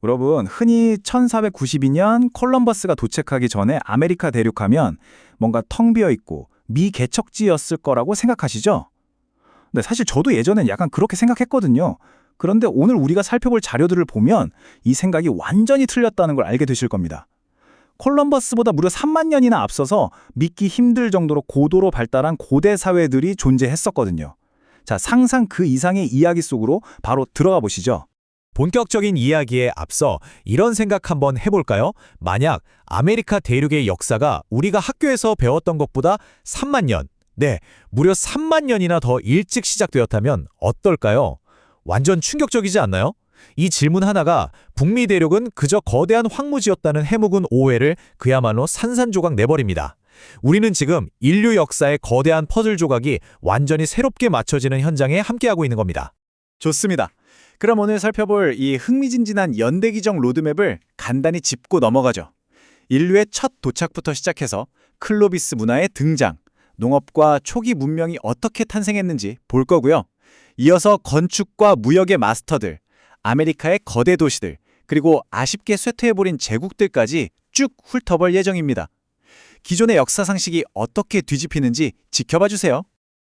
여러분, 흔히 1492년 콜럼버스가 도착하기 전에 아메리카 대륙하면 뭔가 텅 비어 있고 미개척지였을 거라고 생각하시죠? 네, 사실 저도 예전엔 약간 그렇게 생각했거든요. 그런데 오늘 우리가 살펴볼 자료들을 보면 이 생각이 완전히 틀렸다는 걸 알게 되실 겁니다. 콜럼버스보다 무려 3만 년이나 앞서서 믿기 힘들 정도로 고도로 발달한 고대 사회들이 존재했었거든요. 자, 상상 그 이상의 이야기 속으로 바로 들어가 보시죠. 본격적인 이야기에 앞서 이런 생각 한번 해볼까요? 만약 아메리카 대륙의 역사가 우리가 학교에서 배웠던 것보다 3만 년, 네, 무려 3만 년이나 더 일찍 시작되었다면 어떨까요? 완전 충격적이지 않나요? 이 질문 하나가 북미 대륙은 그저 거대한 황무지였다는 해묵은 오해를 그야말로 산산조각 내버립니다. 우리는 지금 인류 역사의 거대한 퍼즐 조각이 완전히 새롭게 맞춰지는 현장에 함께하고 있는 겁니다. 좋습니다. 그럼 오늘 살펴볼 이 흥미진진한 연대기적 로드맵을 간단히 짚고 넘어가죠. 인류의 첫 도착부터 시작해서 클로비스 문화의 등장, 농업과 초기 문명이 어떻게 탄생했는지 볼 거고요. 이어서 건축과 무역의 마스터들, 아메리카의 거대 도시들, 그리고 아쉽게 쇠퇴해버린 제국들까지 쭉 훑어볼 예정입니다. 기존의 역사 상식이 어떻게 뒤집히는지 지켜봐 주세요.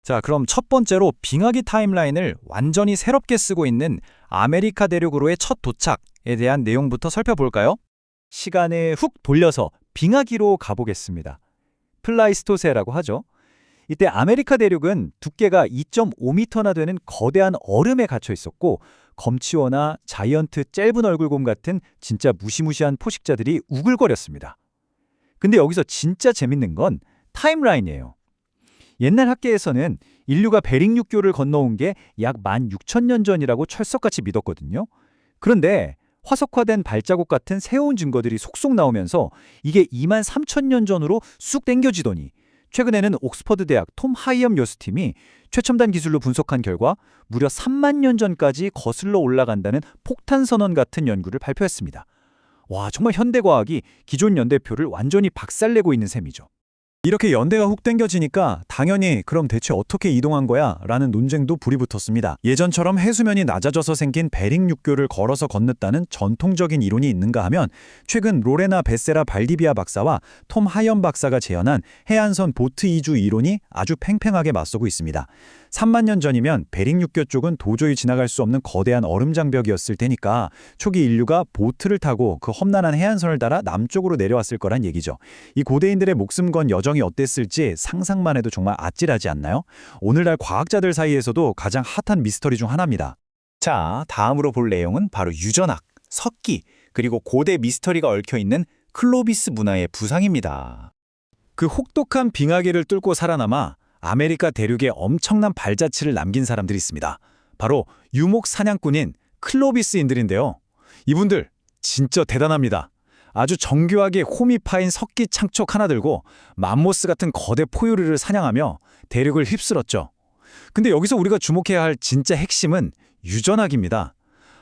자, 그럼 첫 번째로 빙하기 타임라인을 완전히 새롭게 쓰고 있는 아메리카 대륙으로의 첫 도착에 대한 내용부터 살펴볼까요? 시간을 훅 돌려서 빙하기로 가보겠습니다. 플라이스토세라고 하죠. 이때 아메리카 대륙은 두께가 2.5m나 되는 거대한 얼음에 갇혀 있었고 검치어나 자이언트 짧은 얼굴곰 같은 진짜 무시무시한 포식자들이 우글거렸습니다. 근데 여기서 진짜 재밌는 건 타임라인이에요. 옛날 학계에서는 인류가 베링육교를 건너온 게 약 16,000년 전이라고 철석같이 믿었거든요. 그런데 화석화된 발자국 같은 새로운 증거들이 속속 나오면서 이게 23,000년 전으로 쑥 당겨지더니 최근에는 옥스퍼드 대학 톰 하이엄 교수팀이 최첨단 기술로 분석한 결과 무려 3만 년 전까지 거슬러 올라간다는 폭탄 선언 같은 연구를 발표했습니다. 와, 정말 현대과학이 기존 연대표를 완전히 박살내고 있는 셈이죠. 이렇게 연대가 훅 당겨지니까 당연히 그럼 대체 어떻게 이동한 거야? 라는 논쟁도 불이 붙었습니다. 예전처럼 해수면이 낮아져서 생긴 베링육교를 걸어서 건넜다는 전통적인 이론이 있는가 하면 최근 로레나 베세라 발디비아 박사와 톰 하이엄 박사가 재현한 해안선 보트 이주 이론이 아주 팽팽하게 맞서고 있습니다. 3만 년 전이면 베링육교 쪽은 도저히 지나갈 수 없는 거대한 얼음 장벽이었을 테니까 초기 인류가 보트를 타고 그 험난한 해안선을 따라 남쪽으로 내려왔을 거란 얘기죠. 이 고대인들의 목숨 건 여정이 어땠을지 상상만 해도 정말 아찔하지 않나요? 오늘날 과학자들 사이에서도 가장 핫한 미스터리 중 하나입니다. 자, 다음으로 볼 내용은 바로 유전학, 석기, 그리고 고대 미스터리가 얽혀있는 클로비스 문화의 부상입니다. 그 혹독한 빙하기를 뚫고 살아남아 아메리카 대륙에 엄청난 발자취를 남긴 사람들이 있습니다. 바로 유목 사냥꾼인 클로비스인들인데요. 이분들 진짜 대단합니다. 아주 정교하게 홈이 파인 석기 창촉 하나 들고 맘모스 같은 거대 포유류를 사냥하며 대륙을 휩쓸었죠. 근데 여기서 우리가 주목해야 할 진짜 핵심은 유전학입니다.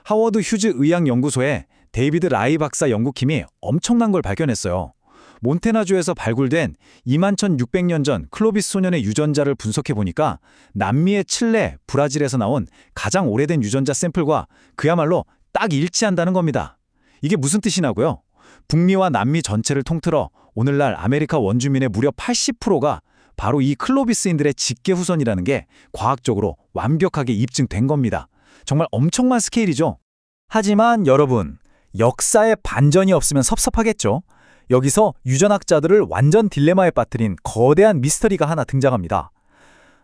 하워드 휴즈 의학연구소의 데이비드 라이 박사 연구팀이 엄청난 걸 발견했어요. 몬테나주에서 발굴된 21,600년 전 클로비스 소년의 유전자를 분석해보니까 남미의 칠레, 브라질에서 나온 가장 오래된 유전자 샘플과 그야말로 딱 일치한다는 겁니다. 이게 무슨 뜻이냐고요? 북미와 남미 전체를 통틀어 오늘날 아메리카 원주민의 무려 80%가 바로 이 클로비스인들의 직계 후손이라는 게 과학적으로 완벽하게 입증된 겁니다. 정말 엄청난 스케일이죠. 하지만 여러분, 역사에 반전이 없으면 섭섭하겠죠? 여기서 유전학자들을 완전 딜레마에 빠뜨린 거대한 미스터리가 하나 등장합니다.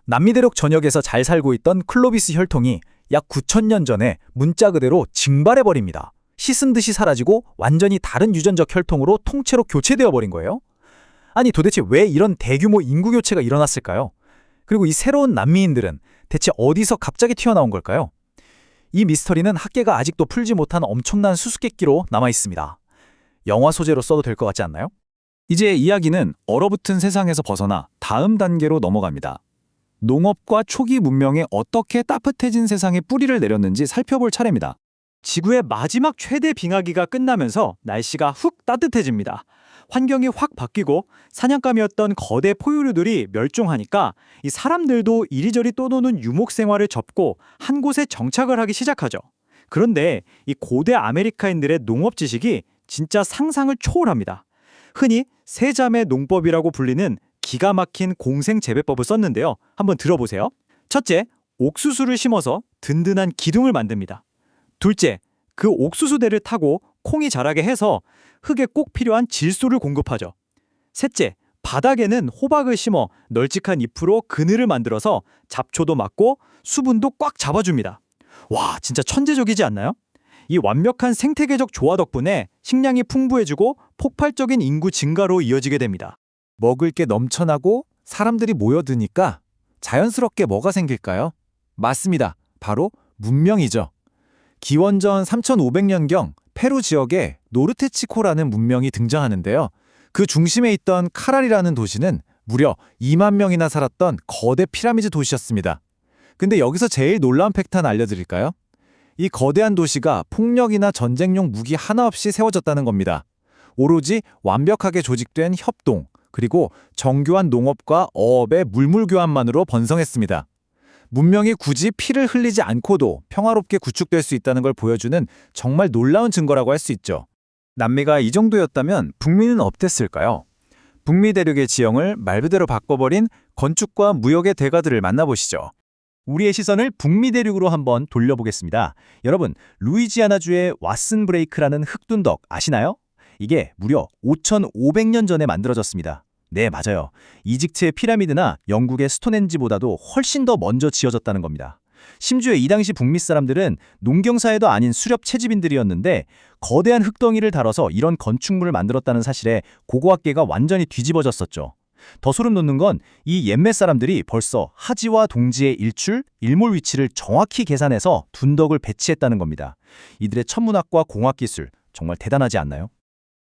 남미 대륙 전역에서 잘 살고 있던 클로비스 혈통이 약 9,000년 전에 문자 그대로 증발해버립니다. 씻은 듯이 사라지고 완전히 다른 유전적 혈통으로 통째로 교체되어 버린 거예요. 아니 도대체 왜 이런 대규모 인구 교체가 일어났을까요? 그리고 이 새로운 남미인들은 대체 어디서 갑자기 튀어나온 걸까요? 이 미스터리는 학계가 아직도 풀지 못한 엄청난 수수께끼로 남아 있습니다. 영화 소재로 써도 될 것 같지 않나요? 이제 이야기는 얼어붙은 세상에서 벗어나 다음 단계로 넘어갑니다. 농업과 초기 문명에 어떻게 따뜻해진 세상에 뿌리를 내렸는지 살펴볼 차례입니다. 지구의 마지막 최대 빙하기가 끝나면서 날씨가 훅 따뜻해집니다. 환경이 확 바뀌고 사냥감이었던 거대 포유류들이 멸종하니까 이 사람들도 이리저리 떠도는 유목 생활을 접고 한 곳에 정착을 하기 시작하죠. 그런데 이 고대 아메리카인들의 농업 지식이 진짜 상상을 초월합니다. 흔히 세자매 농법이라고 불리는 기가 막힌 공생 재배법을 썼는데요. 한번 들어보세요. 첫째, 옥수수를 심어서 든든한 기둥을 만듭니다. 둘째, 그 옥수수대를 타고 콩이 자라게 해서 흙에 꼭 필요한 질소를 공급하죠. 셋째, 바닥에는 호박을 심어 널찍한 잎으로 그늘을 만들어서 잡초도 막고 수분도 꽉 잡아줍니다. 와, 진짜 천재적이지 않나요? 이 완벽한 생태계적 조화 덕분에 식량이 풍부해지고 폭발적인 인구 증가로 이어지게 됩니다. 먹을 게 넘쳐나고 사람들이 모여드니까 자연스럽게 뭐가 생길까요? 맞습니다. 바로 문명이죠. 기원전 3500년경 페루 지역에 노르테치코라는 문명이 등장하는데요. 그 중심에 있던 카랄이라는 도시는 무려 2만 명이나 살았던 거대 피라미드 도시였습니다. 근데 여기서 제일 놀라운 팩트 하나 알려드릴까요? 이 거대한 도시가 폭력이나 전쟁용 무기 하나 없이 세워졌다는 겁니다. 오로지 완벽하게 조직된 협동, 그리고 정교한 농업과 어업의 물물교환만으로 번성했습니다. 문명이 굳이 피를 흘리지 않고도 평화롭게 구축될 수 있다는 걸 보여주는 정말 놀라운 증거라고 할 수 있죠. 남미가 이 정도였다면 북미는 어땠을까요? 북미 대륙의 지형을 말 그대로 바꿔버린 건축과 무역의 대가들을 만나보시죠. 우리의 시선을 북미 대륙으로 한번 돌려보겠습니다. 여러분, 루이지아나주의 왓슨 브레이크라는 흑둔덕 아시나요? 이게 무려 5,500년 전에 만들어졌습니다. 네, 맞아요. 이집트의 피라미드나 영국의 스톤헨지보다도 훨씬 더 먼저 지어졌다는 겁니다. 심지어 이 당시 북미 사람들은 농경사회도 아닌 수렵 채집인들이었는데 거대한 흙덩이를 다뤄서 이런 건축물을 만들었다는 사실에 고고학계가 완전히 뒤집어졌었죠. 더 소름 돋는 건 이 옛매 사람들이 벌써 하지와 동지의 일출, 일몰 위치를 정확히 계산해서 둔덕을 배치했다는 겁니다. 이들의 천문학과 공학기술, 정말 대단하지 않나요?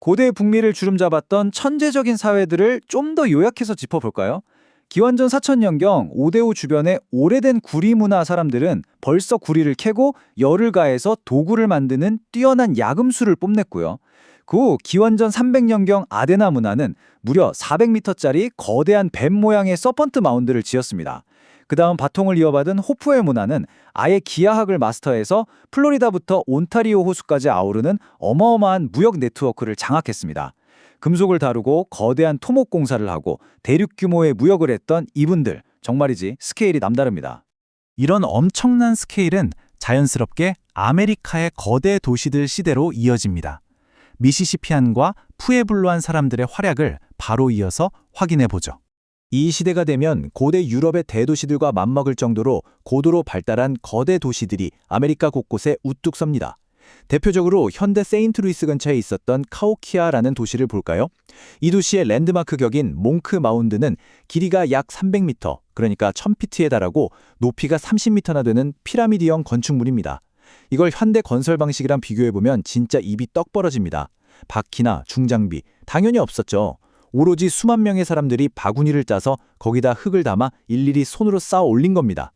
고대 북미를 주름잡았던 천재적인 사회들을 좀 더 요약해서 짚어볼까요? 기원전 4000년경 오데오 주변의 오래된 구리 문화 사람들은 벌써 구리를 캐고 열을 가해서 도구를 만드는 뛰어난 야금수를 뽐냈고요. 그 후 기원전 300년경 아데나 문화는 무려 400m짜리 거대한 뱀 모양의 서펀트 마운드를 지었습니다. 그 다음 바통을 이어받은 호프의 문화는 아예 기하학을 마스터해서 플로리다부터 온타리오 호수까지 아우르는 어마어마한 무역 네트워크를 장악했습니다. 금속을 다루고 거대한 토목 공사를 하고 대륙 규모의 무역을 했던 이분들, 정말이지 스케일이 남다릅니다. 이런 엄청난 스케일은 자연스럽게 아메리카의 거대 도시들 시대로 이어집니다. 미시시피안과 푸에블로한 사람들의 활약을 바로 이어서 확인해 보죠. 이 시대가 되면 고대 유럽의 대도시들과 맞먹을 정도로 고도로 발달한 거대 도시들이 아메리카 곳곳에 우뚝 섭니다. 대표적으로 현대 세인트루이스 근처에 있었던 카오키아라는 도시를 볼까요? 이 도시의 랜드마크 격인 몽크 마운드는 길이가 약 300m, 그러니까 1000피트에 달하고 높이가 30m나 되는 피라미드형 건축물입니다. 이걸 현대 건설 방식이랑 비교해보면 진짜 입이 떡 벌어집니다. 바퀴나 중장비, 당연히 없었죠. 오로지 수만 명의 사람들이 바구니를 짜서 거기다 흙을 담아 일일이 손으로 쌓아 올린 겁니다.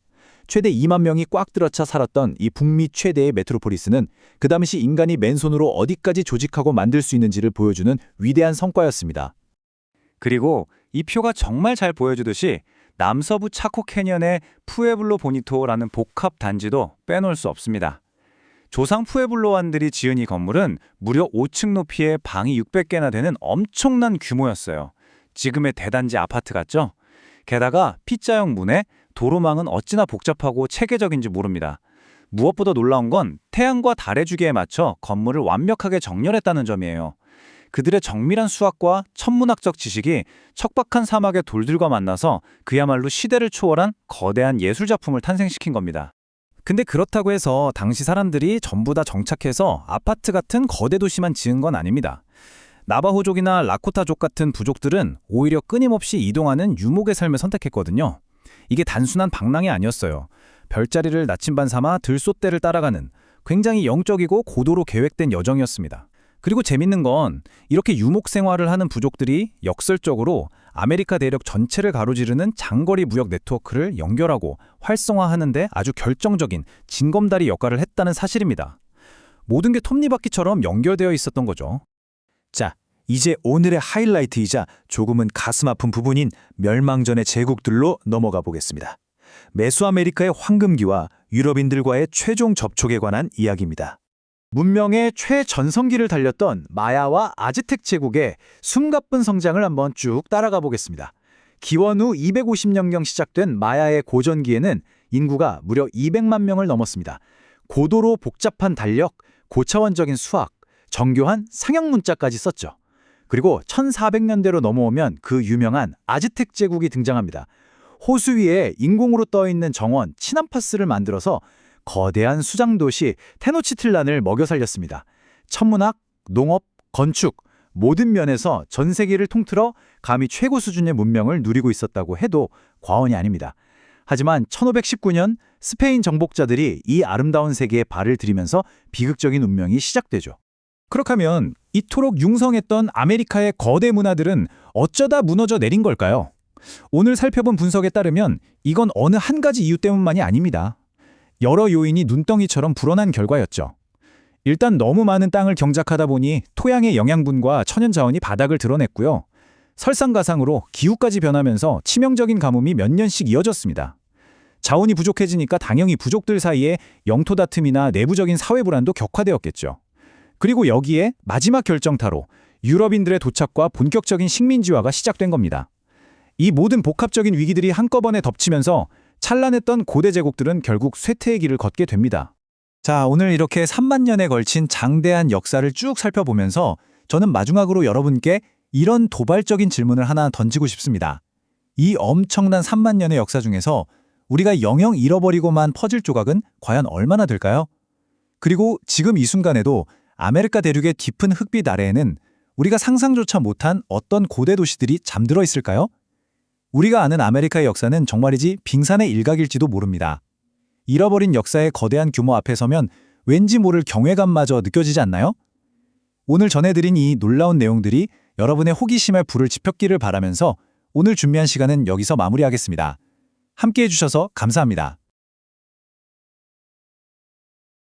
최대 2만 명이 꽉 들어차 살았던 이 북미 최대의 메트로폴리스는 그 당시 인간이 맨손으로 어디까지 조직하고 만들 수 있는지를 보여주는 위대한 성과였습니다. 그리고 이 표가 정말 잘 보여주듯이 남서부 차코 캐년의 푸에블로 보니토라는 복합 단지도 빼놓을 수 없습니다. 조상 푸에블로안들이 지은 이 건물은 무려 5층 높이의 방이 600개나 되는 엄청난 규모였어요. 지금의 대단지 아파트 같죠? 게다가 P자형 문에 도로망은 어찌나 복잡하고 체계적인지 모릅니다. 무엇보다 놀라운 건 태양과 달의 주기에 맞춰 건물을 완벽하게 정렬했다는 점이에요. 그들의 정밀한 수학과 천문학적 지식이 척박한 사막의 돌들과 만나서 그야말로 시대를 초월한 거대한 예술작품을 탄생시킨 겁니다. 근데 그렇다고 해서 당시 사람들이 전부 다 정착해서 아파트 같은 거대 도시만 지은 건 아닙니다. 나바호족이나 라코타족 같은 부족들은 오히려 끊임없이 이동하는 유목의 삶을 선택했거든요. 이게 단순한 방랑이 아니었어요. 별자리를 나침반 삼아 들소대를 따라가는 굉장히 영적이고 고도로 계획된 여정이었습니다. 그리고 재밌는 건 이렇게 유목 생활을 하는 부족들이 역설적으로 아메리카 대륙 전체를 가로지르는 장거리 무역 네트워크를 연결하고 활성화하는 데 아주 결정적인 징검다리 역할을 했다는 사실입니다. 모든 게 톱니바퀴처럼 연결되어 있었던 거죠. 자, 이제 오늘의 하이라이트이자 조금은 가슴 아픈 부분인 멸망전의 제국들로 넘어가 보겠습니다. 메소아메리카의 황금기와 유럽인들과의 최종 접촉에 관한 이야기입니다. 문명의 최전성기를 달렸던 마야와 아즈텍 제국의 숨가쁜 성장을 한번 쭉 따라가 보겠습니다. 기원 후 250년경 시작된 마야의 고전기에는 인구가 무려 200만 명을 넘었습니다. 고도로 복잡한 달력, 고차원적인 수학, 정교한 상형 문자까지 썼죠. 그리고 1400년대로 넘어오면 그 유명한 아즈텍 제국이 등장합니다. 호수 위에 인공으로 떠있는 정원 치남파스를 만들어서 거대한 수장도시 테노치틀란을 먹여 살렸습니다. 천문학, 농업, 건축 모든 면에서 전 세계를 통틀어 감히 최고 수준의 문명을 누리고 있었다고 해도 과언이 아닙니다. 하지만 1519년 스페인 정복자들이 이 아름다운 세계에 발을 들이면서 비극적인 운명이 시작되죠. 그렇게 하면 이토록 융성했던 아메리카의 거대 문화들은 어쩌다 무너져 내린 걸까요? 오늘 살펴본 분석에 따르면 이건 어느 한 가지 이유 때문만이 아닙니다. 여러 요인이 눈덩이처럼 불어난 결과였죠. 일단 너무 많은 땅을 경작하다 보니 토양의 영양분과 천연자원이 바닥을 드러냈고요. 설상가상으로 기후까지 변하면서 치명적인 가뭄이 몇 년씩 이어졌습니다. 자원이 부족해지니까 당연히 부족들 사이에 영토 다툼이나 내부적인 사회 불안도 격화되었겠죠. 그리고 여기에 마지막 결정타로 유럽인들의 도착과 본격적인 식민지화가 시작된 겁니다. 이 모든 복합적인 위기들이 한꺼번에 덮치면서 찬란했던 고대 제국들은 결국 쇠퇴의 길을 걷게 됩니다. 자, 오늘 이렇게 3만 년에 걸친 장대한 역사를 쭉 살펴보면서 저는 마지막으로 여러분께 이런 도발적인 질문을 하나 던지고 싶습니다. 이 엄청난 3만 년의 역사 중에서 우리가 영영 잃어버리고만 퍼즐 조각은 과연 얼마나 될까요? 그리고 지금 이 순간에도 아메리카 대륙의 깊은 흙빛 아래에는 우리가 상상조차 못한 어떤 고대 도시들이 잠들어 있을까요? 우리가 아는 아메리카의 역사는 정말이지 빙산의 일각일지도 모릅니다. 잃어버린 역사의 거대한 규모 앞에 서면 왠지 모를 경외감마저 느껴지지 않나요? 오늘 전해드린 이 놀라운 내용들이 여러분의 호기심에 불을 지폈기를 바라면서 오늘 준비한 시간은 여기서 마무리하겠습니다. 함께해 주셔서 감사합니다.